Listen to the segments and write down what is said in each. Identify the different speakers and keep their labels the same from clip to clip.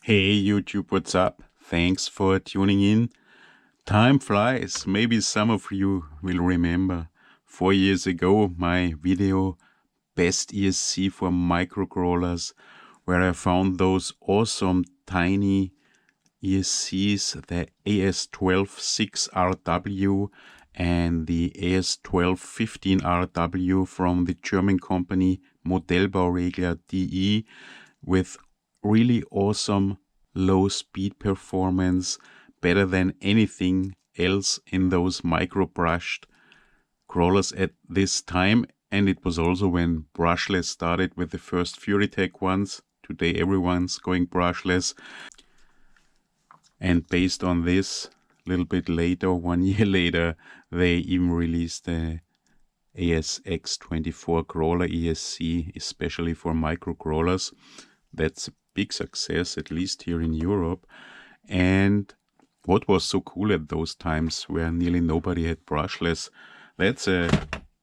Speaker 1: Hey YouTube, what's up? Thanks for tuning in. Time flies. Maybe some of you will remember 4 years ago my video Best ESC for Microcrawlers, where I found those awesome tiny ESCs, the AS12-6RW and the AS12-15RW from the German company Modellbauregler DE, with really awesome low speed performance, better than anything else in those micro brushed crawlers at this time. And it was also when brushless started with the first FuryTech ones. Today everyone's going brushless. And based on this, a little bit later, 1 year later, they even released the ASX24 crawler ESC, especially for micro crawlers. That's a big success, at least here in Europe. And what was so cool at those times where nearly nobody had brushless, that's a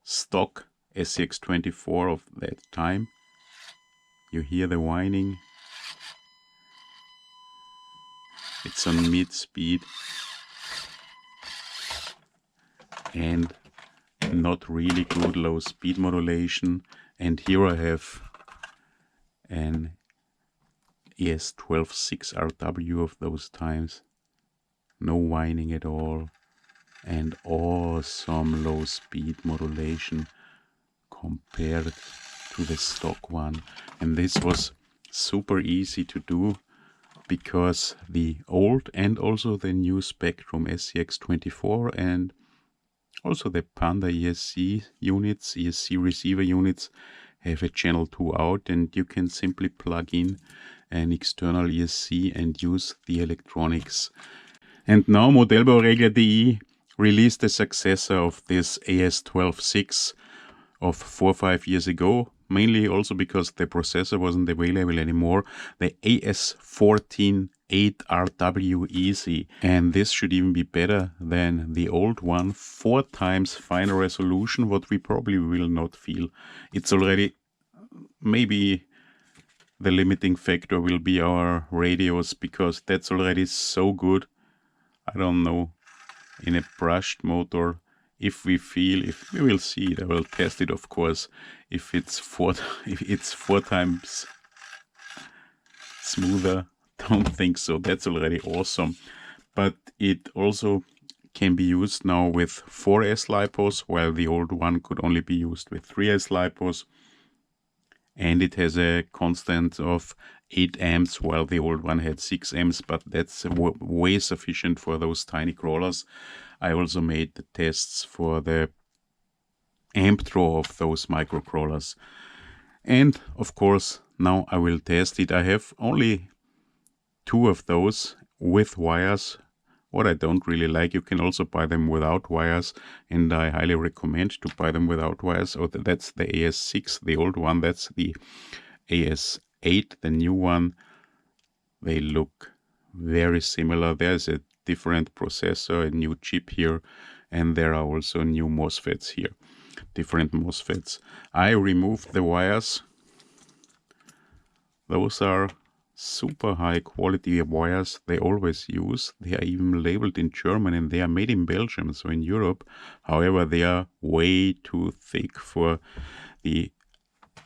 Speaker 1: stock SCX24 of that time. You hear the whining. It's on mid speed and not really good low speed modulation. And here I have an ES12-6RW of those times. No whining at all, and awesome low speed modulation compared to the stock one. And this was super easy to do because the old and also the new Spectrum SCX24 and also the Panda ESC units, ESC receiver units, have a channel 2 out, and you can simply plug in an external ESC and use the electronics. And now Modellbauregler DE released the successor of this AS12-6 of 4 or 5 years ago, mainly also because the processor wasn't available anymore, the AS14 8RW Easy. And this should even be better than the old one, 4 times finer resolution, what we probably will not feel. It's already, maybe the limiting factor will be our radios, because that's already so good. I don't know, in a brushed motor, if we will see it, I will test it of course, if it's 4 times smoother. Don't think so. That's already awesome. But it also can be used now with 4S lipos, while the old one could only be used with 3S lipos. And it has a constant of 8 amps, while the old one had 6 amps, but that's way sufficient for those tiny crawlers. I also made the tests for the amp draw of those micro crawlers. And of course, now I will test it. I have only 2 of those with wires. What I don't really like, you can also buy them without wires, and I highly recommend to buy them without wires. Oh, that's the AS6, the old one. That's the AS8, the new one. They look very similar. There's a different processor, a new chip here, and there are also new MOSFETs here, different MOSFETs. I removed the wires. Those are super high quality wires they always use. They are even labeled in German, and they are made in Belgium, so in Europe. However, they are way too thick for the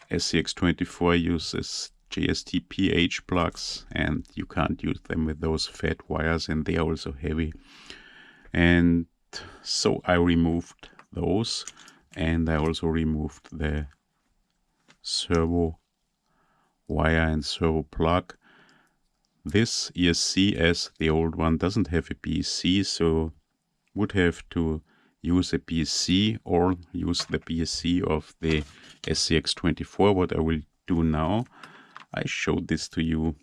Speaker 1: SCX24 uses JST-PH plugs, and you can't use them with those fat wires, and they are also heavy. And so I removed those, and I also removed the servo wire and servo plug. This ESC, as the old one, doesn't have a BSC, so would have to use a BSC or use the BSC of the SCX24. What I will do now, I showed this to you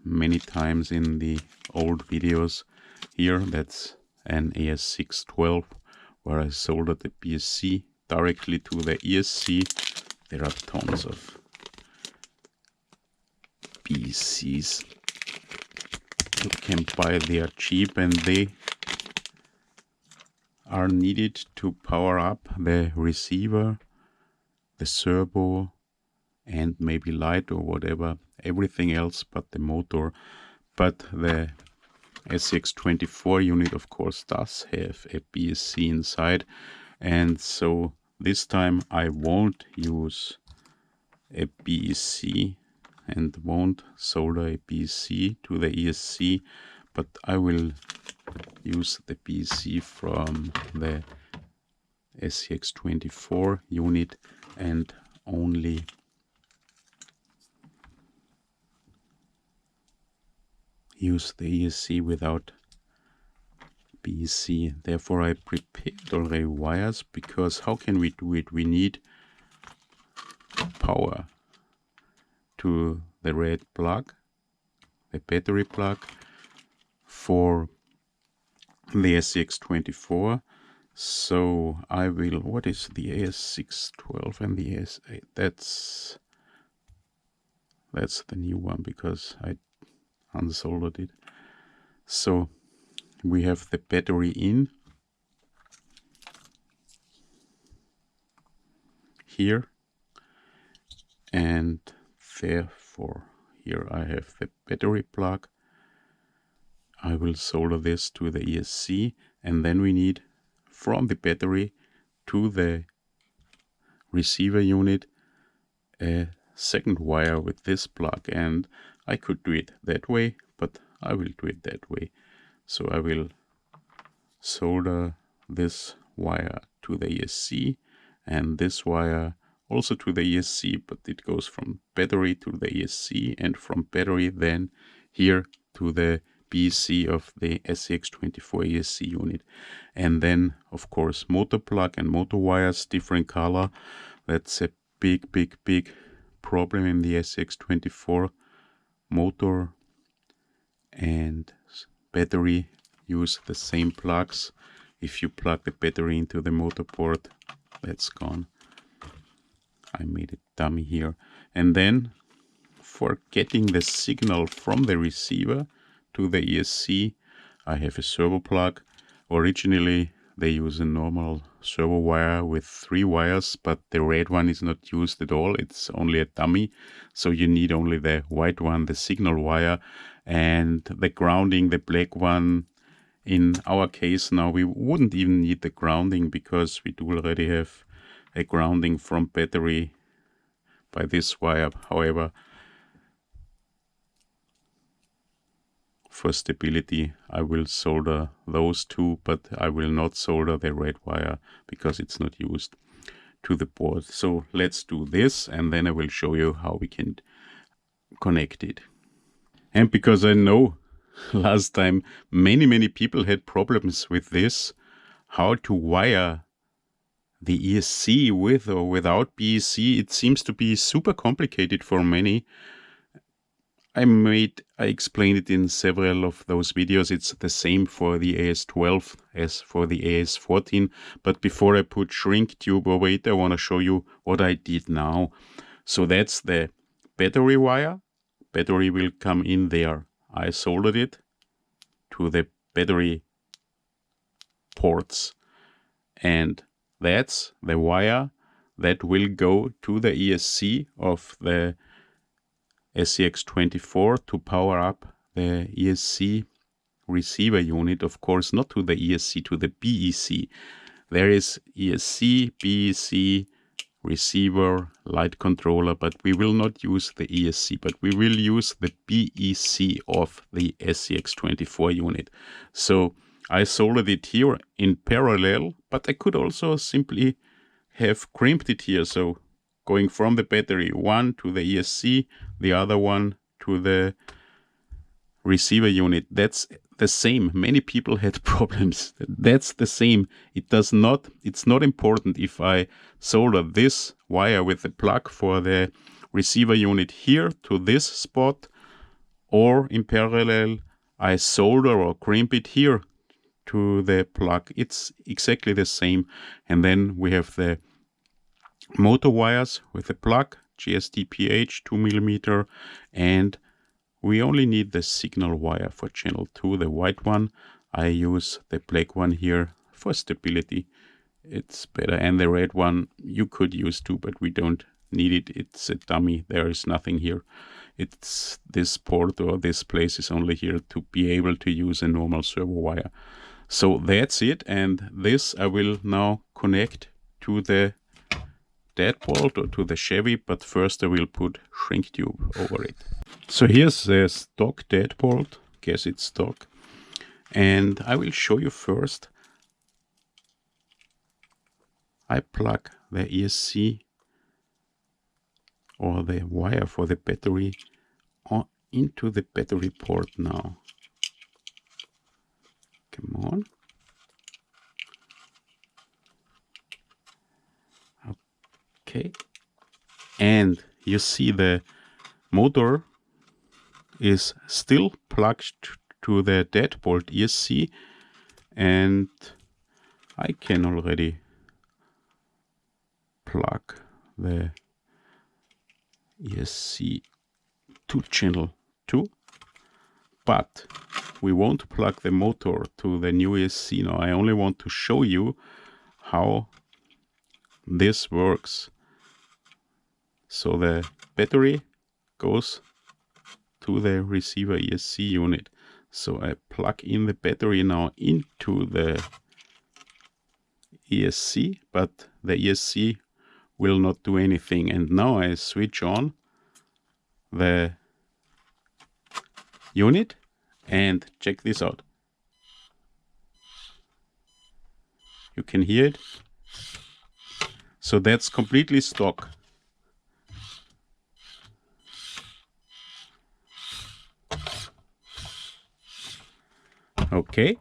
Speaker 1: many times in the old videos. Here, that's an AS612 where I soldered the BSC directly to the ESC. There are tons of BSCs. You can buy, they are cheap, and they are needed to power up the receiver, the servo, and maybe light or whatever, everything else but the motor. but the SCX24 unit of course does have a BSC inside, and so this time I won't use a BSC and won't solder a BSC to the ESC, but I will use the BSC from the SCX24 unit and only use the ESC without BSC. Therefore I prepared already wires, because how can we do it? We need power to the red plug, the battery plug for the SCX24. So I will, what is the AS612 and the AS8? That's the new one, because I unsoldered it. So we have the battery in here, and therefore here I have the battery plug. I will solder this to the ESC, and then we need from the battery to the receiver unit a second wire with this plug, and I could do it that way, but I will do it that way. So I will solder this wire to the ESC and this wire also to the ESC, but it goes from battery to the ESC and from battery then here to the BSC of the SCX24 ESC unit. And then of course motor plug and motor wires, different color. That's a big problem in the SCX24. Motor and battery use the same plugs. If you plug the battery into the motor port, that's gone. I made a dummy here. And then for getting the signal from the receiver to the ESC, I have a servo plug. Originally they use a normal servo wire with 3 wires, but the red one is not used at all. It's only a dummy. So you need only the white one, the signal wire, and the grounding, the black one. In our case now we wouldn't even need the grounding, because we do already have a grounding from battery by this wire. However, for stability I will solder those two, but I will not solder the red wire because it's not used to the board. So let's do this, and then I will show you how we can connect it. And because I know last time many people had problems with this, how to wire the ESC with or without BSC, it seems to be super complicated for many. I explained it in several of those videos. It's the same for the AS12 as for the AS14. But before I put shrink tube over it, I want to show you what I did now. So that's the battery wire. Battery will come in there. I soldered it to the battery ports, and that's the wire that will go to the ESC of the SCX24 to power up the ESC receiver unit. Of course, not to the ESC, to the BEC. There is ESC, BEC, receiver, light controller, but we will not use the ESC, but we will use the BEC of the SCX24 unit. So I soldered it here in parallel, but I could also simply have crimped it here. So going from the battery one to the ESC, the other one to the receiver unit. That's the same. Many people had problems. That's the same. It's not important if I solder this wire with the plug for the receiver unit here to this spot, or in parallel I solder or crimp it here to the plug. It's exactly the same. And then we have the motor wires with the plug, GSD-PH 2mm, and we only need the signal wire for channel 2, the white one. I use the black one here for stability. It's better. And the red one you could use too, but we don't need it. It's a dummy. There is nothing here. it's this port or this place is only here to be able to use a normal servo wire. So that's it, and this I will now connect to the deadbolt or to the Chevy, but first I will put shrink tube over it. So here's the stock deadbolt, guess it's stock, and I will show you first. I plug the ESC or the wire for the battery into the battery port now. Come on. Okay. And you see the motor is still plugged to the deadbolt ESC, and I can already plug the ESC to channel 2, but we won't plug the motor to the new ESC now. I only want to show you how this works. So the battery goes to the receiver ESC unit. So I plug in the battery now into the ESC, but the ESC will not do anything. And now I switch on the unit and check this out. You can hear it. So that's completely stock. Okay,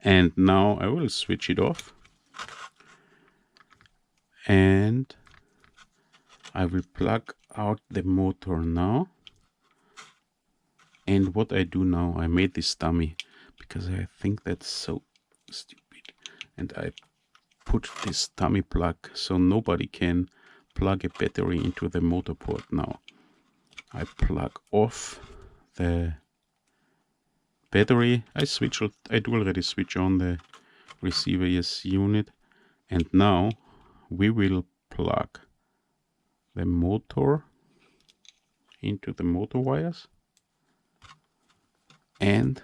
Speaker 1: and now I will switch it off, and I will plug out the motor now. And what I do now, I made this dummy because I think that's so stupid, and I put this dummy plug so nobody can plug a battery into the motor port now. I plug off the battery. I do already switch on the receiver ESC unit, and now we will plug the motor into the motor wires. And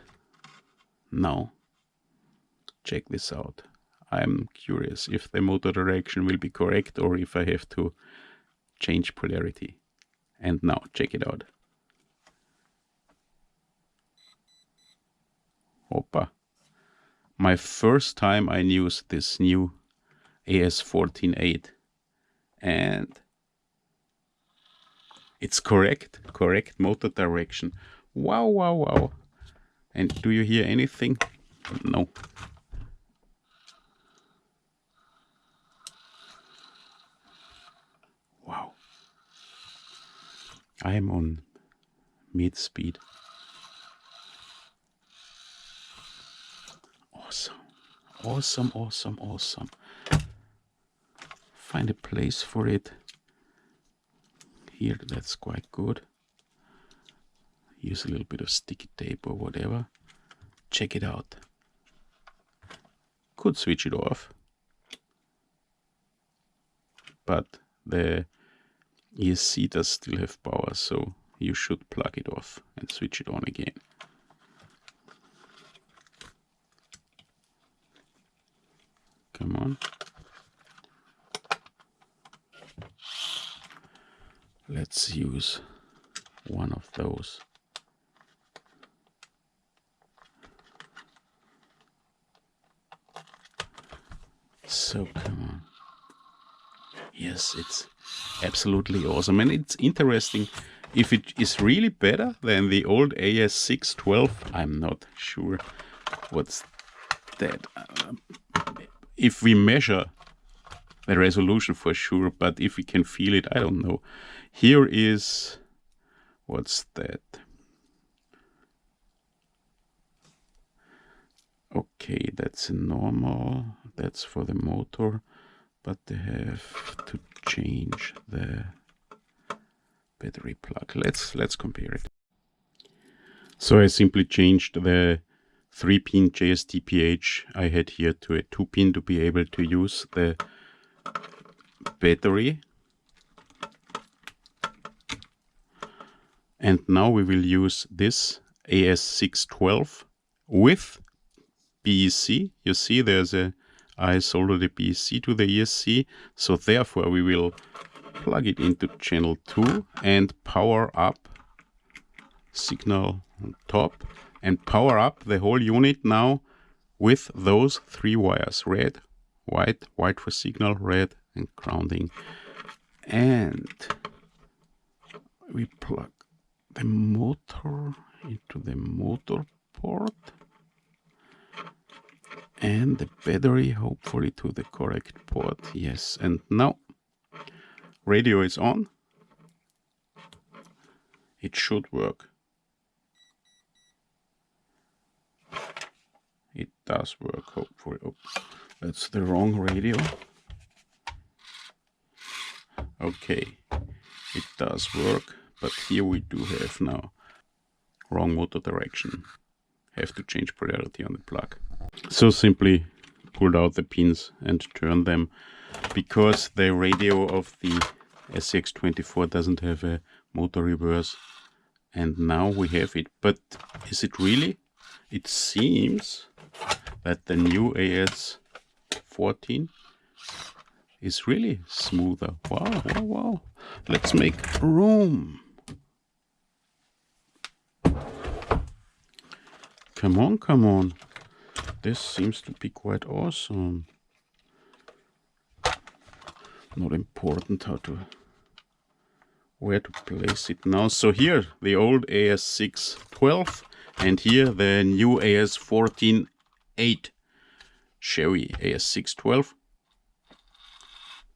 Speaker 1: now check this out. I'm curious if the motor direction will be correct or if I have to change polarity. And now check it out. Opa. My first time I used this new AS14-8, and it's correct motor direction. Wow, wow, wow. And do you hear anything? No. Wow. I am on mid speed. Awesome. Awesome, awesome, awesome. Find a place for it. Here, that's quite good. Use a little bit of sticky tape or whatever. Check it out. Could switch it off, but the ESC does still have power, so you should plug it off and switch it on again. Come on. Let's use one of those. So come on. Yes, it's absolutely awesome, and it's interesting. If it is really better than the old AS612, I'm not sure what's that. If we measure the resolution for sure, but if we can feel it, I don't know. Here is, what's that? Okay, that's normal, that's for the motor, but they have to change the battery plug. Let's compare it. So I simply changed the 3-pin JST-PH I had here to a 2-pin to be able to use the battery. And now we will use this AS612 with BEC. You see I soldered the BEC to the ESC, so therefore we will plug it into channel 2 and power up signal on top and power up the whole unit now with those 3 wires, red, white for signal, red and grounding. And we plug the motor into the motor port and the battery hopefully to the correct port. Yes, and now radio is on. It should work. It does work, hopefully. Oh, that's the wrong radio. Okay, it does work, but here we do have now wrong motor direction. Have to change polarity on the plug. So simply pulled out the pins and turned them, because the radio of the SCX24 doesn't have a motor reverse, and now we have it. But is it really? It seems that the new AS14 is really smoother. Wow, wow, wow. Let's make room. Come on, come on. This seems to be quite awesome. Not important where to place it now. So here the old AS612 and here the new AS14-8 Sherry AS612,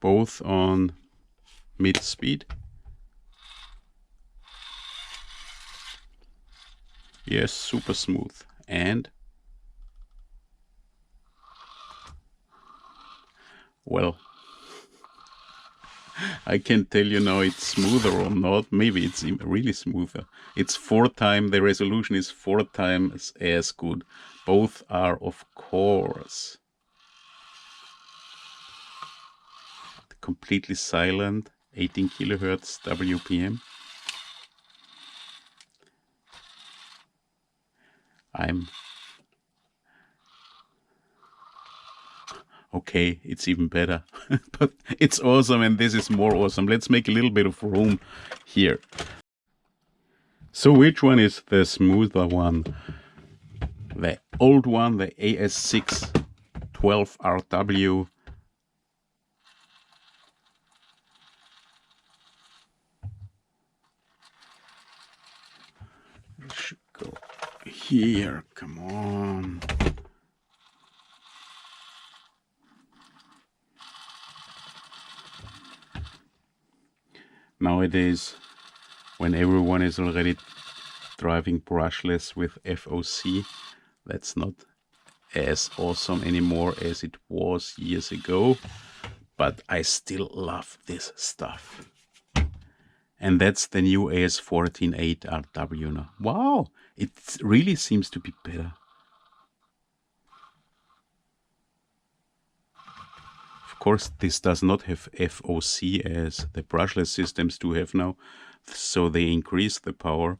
Speaker 1: both on mid speed. Yes, super smooth. And well, I can't tell you now it's smoother or not. Maybe it's really smoother. It's 4 times, the resolution is 4 times as good. Both are, of course, completely silent, 18 kilohertz WPM. Okay, it's even better, but it's awesome, and this is more awesome. Let's make a little bit of room here. So which one is the smoother one? The old one, the AS612RW. It should go here, come on. Nowadays, when everyone is already driving brushless with FOC, that's not as awesome anymore as it was years ago, but I still love this stuff. And that's the new AS14-8RW now. Wow, it really seems to be better. Of course, this does not have FOC as the brushless systems do have now, so they increase the power.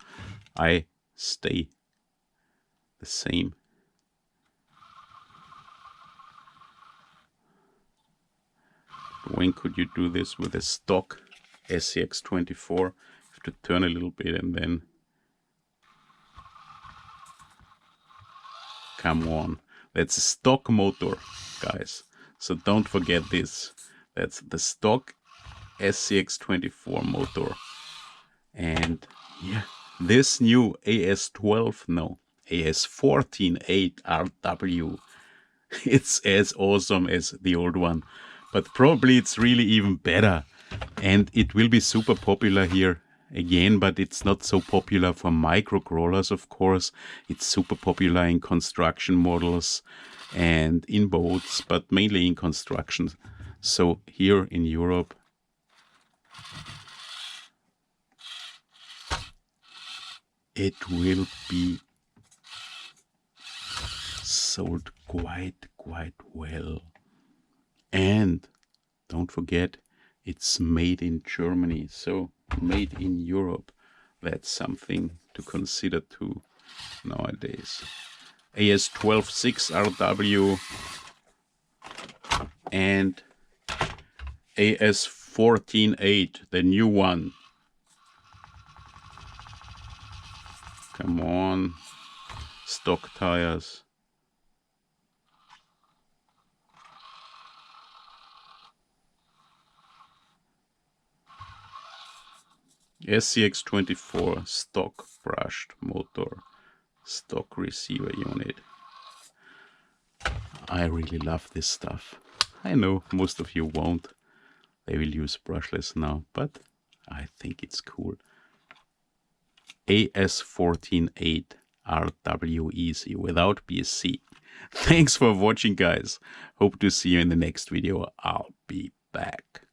Speaker 1: I stay the same. When could you do this with a stock SCX24? You have to turn a little bit and then... Come on, that's a stock motor, guys. So don't forget this. That's the stock SCX24 motor. And yeah, this new AS14-8RW, it's as awesome as the old one, but probably it's really even better. And it will be super popular here again, but it's not so popular for micro crawlers, of course. It's super popular in construction models and in boats, but mainly in construction. So here in Europe, it will be sold quite well. And don't forget, it's made in Germany, so made in Europe. That's something to consider too nowadays. AS12 6RW and AS14 8, the new one. Come on, stock tires. SCX24 stock brushed motor, stock receiver unit. I really love this stuff. I know most of you won't. They will use brushless now, but I think it's cool. AS14 8 RW Easy without BSC. Thanks for watching, guys. Hope to see you in the next video. I'll be back.